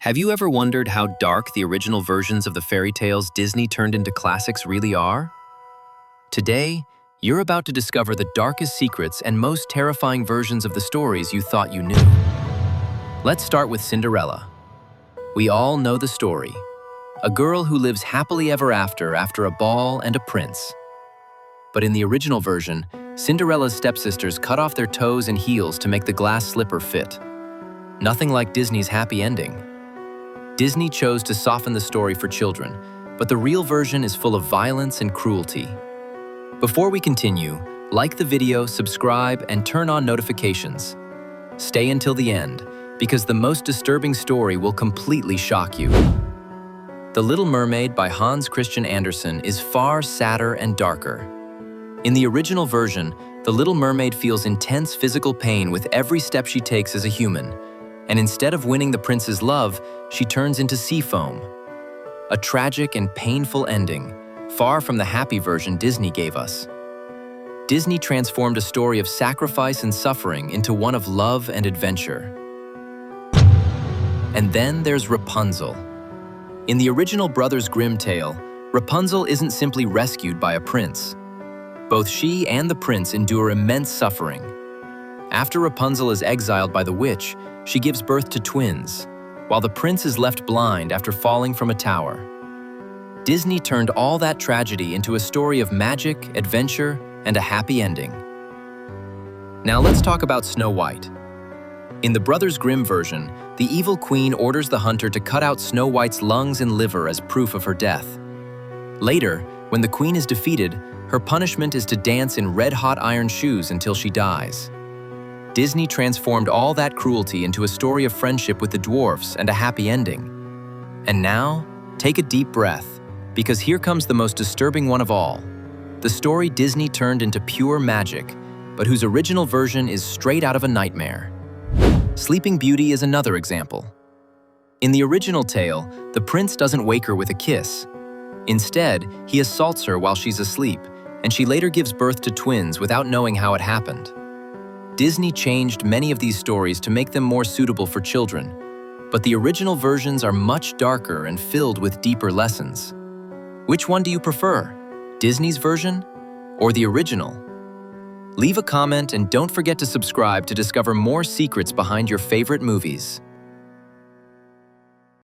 Have you ever wondered how dark the original versions of the fairy tales Disney turned into classics really are? Today, you're about to discover the darkest secrets and most terrifying versions of the stories you thought you knew. Let's start with Cinderella. We all know the story. A girl who lives happily ever after a ball and a prince. But in the original version, Cinderella's stepsisters cut off their toes and heels to make the glass slipper fit. Nothing like Disney's happy ending. Disney chose to soften the story for children, but the real version is full of violence and cruelty. Before we continue, like the video, subscribe, and turn on notifications. Stay until the end, because the most disturbing story will completely shock you. The Little Mermaid by Hans Christian Andersen is far sadder and darker. In the original version, the Little Mermaid feels intense physical pain with every step she takes as a human, and instead of winning the prince's love, she turns into sea foam. A tragic and painful ending, far from the happy version Disney gave us. Disney transformed a story of sacrifice and suffering into one of love and adventure. And then there's Rapunzel. In the original Brothers Grimm tale, Rapunzel isn't simply rescued by a prince. Both she and the prince endure immense suffering. After Rapunzel is exiled by the witch, she gives birth to twins, while the prince is left blind after falling from a tower. Disney turned all that tragedy into a story of magic, adventure, and a happy ending. Now let's talk about Snow White. In the Brothers Grimm version, the evil queen orders the hunter to cut out Snow White's lungs and liver as proof of her death. Later, when the queen is defeated, her punishment is to dance in red-hot iron shoes until she dies. Disney transformed all that cruelty into a story of friendship with the dwarfs and a happy ending. And now, take a deep breath, because here comes the most disturbing one of all. The story Disney turned into pure magic, but whose original version is straight out of a nightmare. Sleeping Beauty is another example. In the original tale, the prince doesn't wake her with a kiss. Instead, he assaults her while she's asleep, and she later gives birth to twins without knowing how it happened. Disney changed many of these stories to make them more suitable for children, but the original versions are much darker and filled with deeper lessons. Which one do you prefer? Disney's version or the original? Leave a comment and don't forget to subscribe to discover more secrets behind your favorite movies.